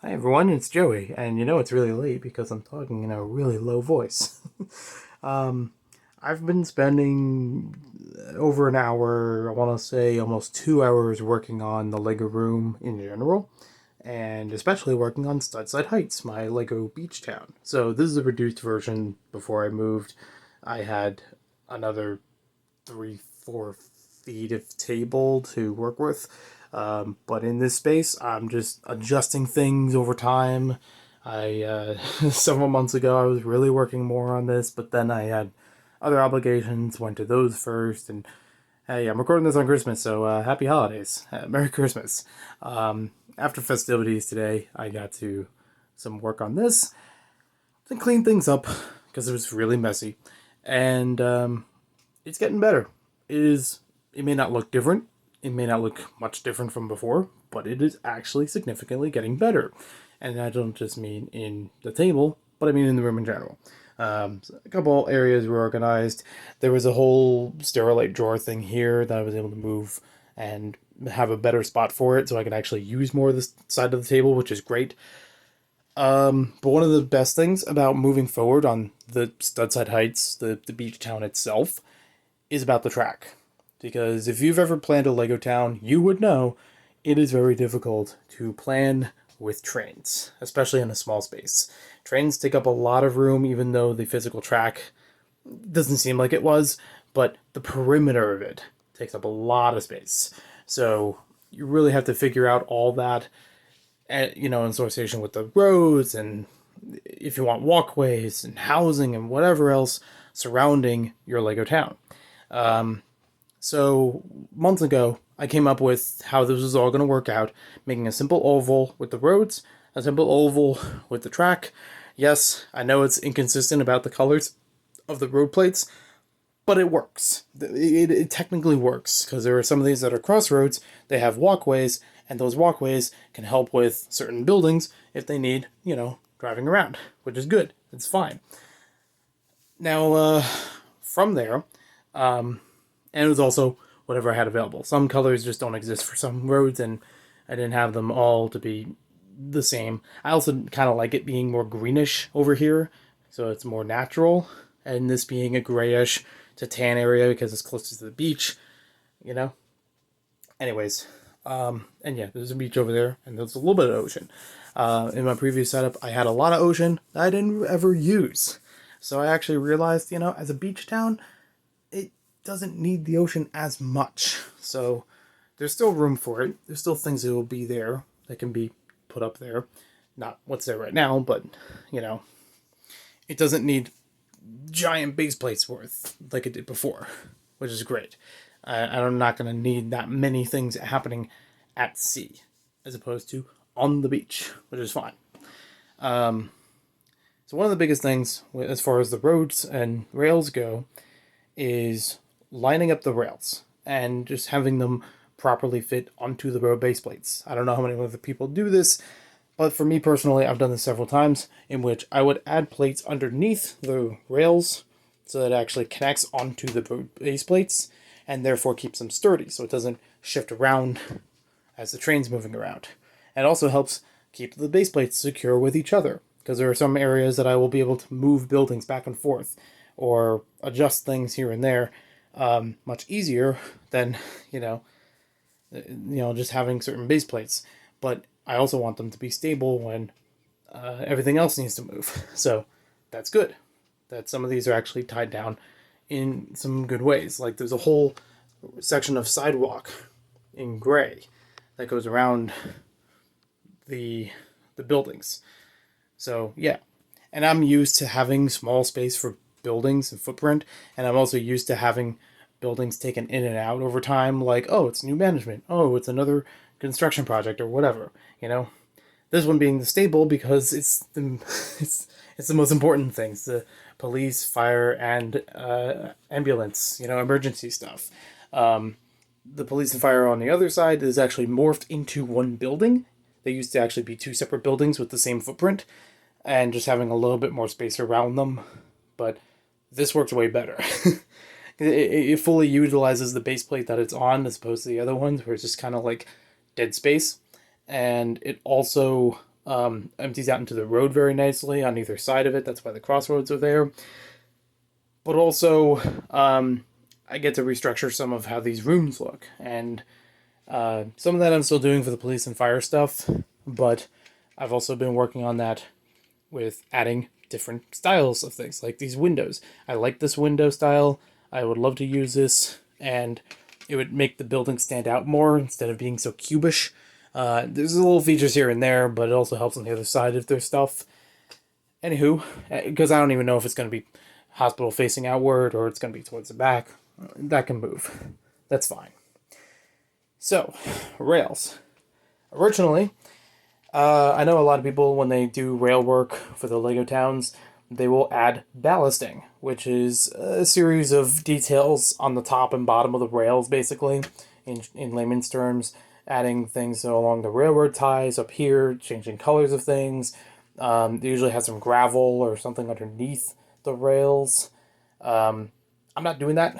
Hi everyone, it's Joey, and you know it's really late because I'm talking in a really low voice. um, I've been spending over an hour, I want to say almost 2 hours, working on the Lego room in general, and especially working on Studside Heights, my Lego beach town. So this is a reduced version. Before I moved, I had another 3, 4 feet of table to work with. But in this space, I'm just adjusting things over time. I several months ago I was really working more on this, but then I had other obligations, went to those first, and hey, I'm recording this on Christmas, so happy holidays, Merry Christmas. After festivities today, I got to some work on this to clean things up because it was really messy, and it's getting better. It is. It may not look different. It may not look much different from before, but it is actually significantly getting better. And I don't just mean in the table, but I mean in the room in general. So a couple areas were organized. There was a whole Sterilite drawer thing here that I was able to move and have a better spot for it, so I can actually use more of this side of the table, which is great. But one of the best things about moving forward on the Studside Heights, the beach town itself, is about the track. Because if you've ever planned a Lego town, you would know it is very difficult to plan with trains, especially in a small space. Trains take up a lot of room, even though the physical track doesn't seem like it was, but the perimeter of it takes up a lot of space. So you really have to figure out all that, in association with the roads, and if you want walkways and housing and whatever else surrounding your Lego town. So months ago, I came up with how this was all going to work out, making a simple oval with the roads, a simple oval with the track. Yes, I know it's inconsistent about the colors of the road plates, but it works. It technically works because there are some of these that are crossroads. They have walkways, and those walkways can help with certain buildings if they need, driving around, which is good. It's fine. Now, from there, and it was also whatever I had available. Some colors just don't exist for some roads, and I didn't have them all to be the same. I also kind of like it being more greenish over here, so it's more natural, and this being a grayish to tan area because it's closest to the beach, you know? Anyways, and yeah, there's a beach over there, and there's a little bit of ocean. In my previous setup, I had a lot of ocean that I didn't ever use. So I actually realized, as a beach town, it doesn't need the ocean as much. So there's still room for it. There's still things that will be there that can be put up there. Not what's there right now, but it doesn't need giant base plates worth like it did before, which is great. I'm not going to need that many things happening at sea as opposed to on the beach, which is fine. So one of the biggest things as far as the roads and rails go is lining up the rails and just having them properly fit onto the road base plates. I don't know how many other people do this, but for me personally, I've done this several times in which I would add plates underneath the rails so that it actually connects onto the road base plates and therefore keeps them sturdy so it doesn't shift around as the train's moving around. And it also helps keep the base plates secure with each other because there are some areas that I will be able to move buildings back and forth or adjust things here and there much easier than just having certain base plates. But I also want them to be stable when everything else needs to move. So that's good. That some of these are actually tied down in some good ways. Like there's a whole section of sidewalk in gray that goes around the buildings. So yeah, and I'm used to having small space for buildings and footprint, and I'm also used to having buildings taken in and out over time. Like, oh, it's new management. Oh, it's another construction project or whatever. This one being the stable because it's the it's the most important things: the police, fire, and ambulance. Emergency stuff. The police and fire on the other side is actually morphed into one building. They used to actually be two separate buildings with the same footprint and just having a little bit more space around them. But this works way better. it fully utilizes the base plate that it's on as opposed to the other ones where it's just kind of like dead space. And it also Empties out into the road very nicely on either side of it. That's why the crossroads are there. But also, I get to restructure some of how these rooms look. And some of that I'm still doing for the police and fire stuff. But I've also been working on that with adding different styles of things, like these windows. I like this window style. I would love to use this, and it would make the building stand out more instead of being so cubish. There's little features here and there, but it also helps on the other side of their stuff. Anywho, because I don't even know if it's going to be hospital facing outward or it's going to be towards the back. That can move. That's fine. So, rails. Originally, I know a lot of people, when they do rail work for the Lego towns, they will add ballasting, which is a series of details on the top and bottom of the rails, basically, in layman's terms, adding things along the railroad ties up here, changing colors of things. They usually have some gravel or something underneath the rails. I'm not doing that.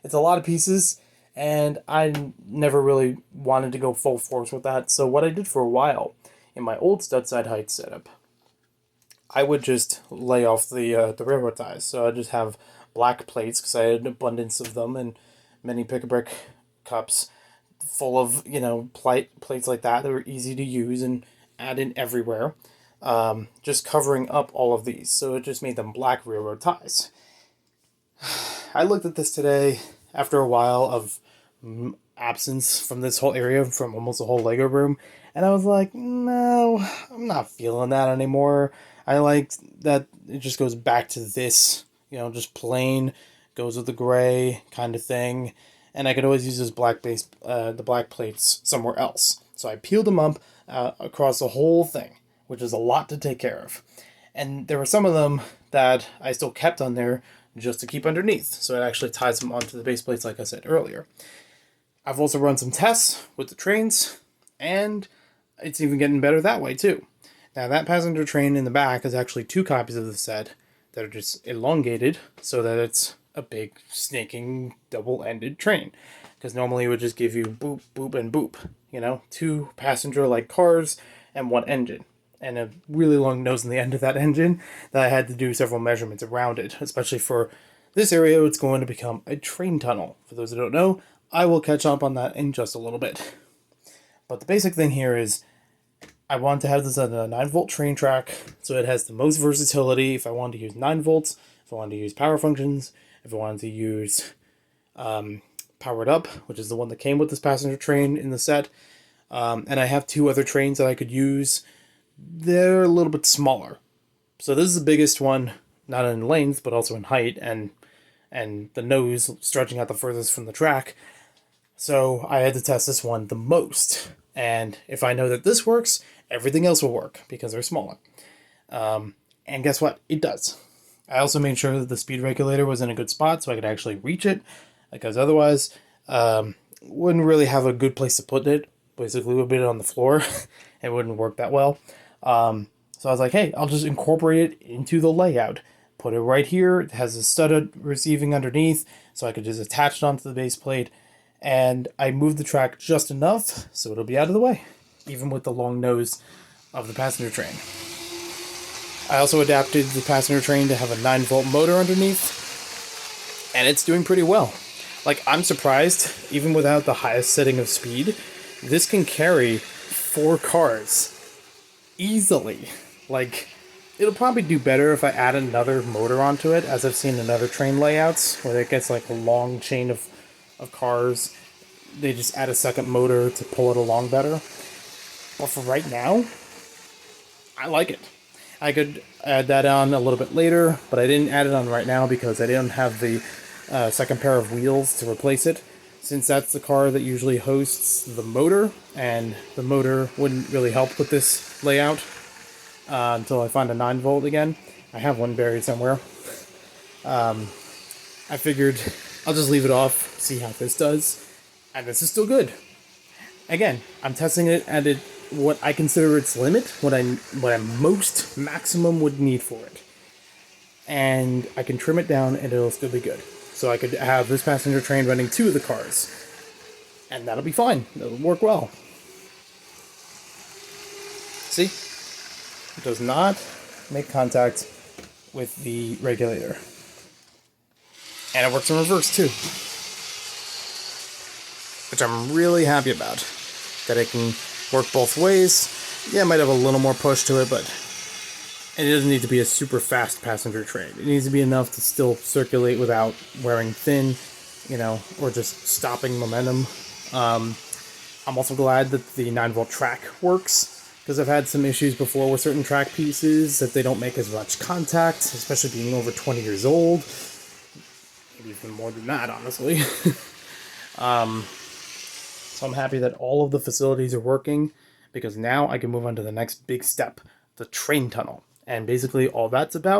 It's a lot of pieces, and I never really wanted to go full force with that. So what I did for a while in my old Studside Heights setup, I would just lay off the railroad ties. So I just have black plates because I had an abundance of them and many pick-a-brick cups full of, plates like that were easy to use and add in everywhere. Just covering up all of these. So it just made them black railroad ties. I looked at this today after a while of absence from this whole area, from almost the whole Lego room, and I was like, no, I'm not feeling that anymore. I like that it just goes back to this, just plain, goes with the gray kind of thing, and I could always use this black base, the black plates somewhere else. So I peeled them up across the whole thing, which is a lot to take care of. And there were some of them that I still kept on there just to keep underneath. So it actually ties them onto the base plates, like I said earlier. I've also run some tests with the trains, and it's even getting better that way too. Now that passenger train in the back is actually 2 copies of the set that are just elongated so that it's a big snaking double-ended train. Because normally it would just give you boop, boop, and boop. 2 passenger-like cars and 1 engine. And a really long nose in the end of that engine that I had to do several measurements around it, especially for this area. It's going to become a train tunnel. For those who don't know, I will catch up on that in just a little bit. But the basic thing here is I want to have this on a 9-volt train track, so it has the most versatility. If I wanted to use 9 volts, if I wanted to use power functions, if I wanted to use powered up, which is the one that came with this passenger train in the set. And I have 2 other trains that I could use. They're a little bit smaller. So this is the biggest one, not in length, but also in height, and the nose stretching out the furthest from the track. So I had to test this one the most. And if I know that this works, everything else will work, because they're smaller. And guess what? It does. I also made sure that the speed regulator was in a good spot so I could actually reach it, because otherwise, wouldn't really have a good place to put it. Basically, would put it on the floor. It wouldn't work that well. So I was like, hey, I'll just incorporate it into the layout. Put it right here. It has a studded receiving underneath, so I could just attach it onto the base plate. And I moved the track just enough so it'll be out of the way, even with the long nose of the passenger train. I also adapted the passenger train to have a 9-volt motor underneath, and it's doing pretty well. Like, I'm surprised, even without the highest setting of speed, this can carry 4 cars easily. Like, it'll probably do better if I add another motor onto it, as I've seen in other train layouts, where it gets like a long chain of cars. They just add a second motor to pull it along better. But for right now, I like it. I could add that on a little bit later, but I didn't add it on right now because I didn't have the second pair of wheels to replace it, since that's the car that usually hosts the motor, and the motor wouldn't really help with this layout until I find a 9-volt again. I have one buried somewhere. I figured I'll just leave it off, see how this does, and this is still good. Again, I'm testing it at what I consider its limit, what I most maximum would need for it. And I can trim it down and it'll still be good. So I could have this passenger train running 2 of the cars, and that'll be fine. It'll work well. See? does not make contact with the regulator. And it works in reverse too, which I'm really happy about. That it can work both ways. Yeah, it might have a little more push to it, but it doesn't need to be a super fast passenger train. It needs to be enough to still circulate without wearing thin, or just stopping momentum. I'm also glad that the 9-volt track works, because I've had some issues before with certain track pieces that they don't make as much contact, especially being over 20 years old. Maybe even more than that, honestly. So I'm happy that all of the facilities are working, because now I can move on to the next big step, the train tunnel. And basically all that's about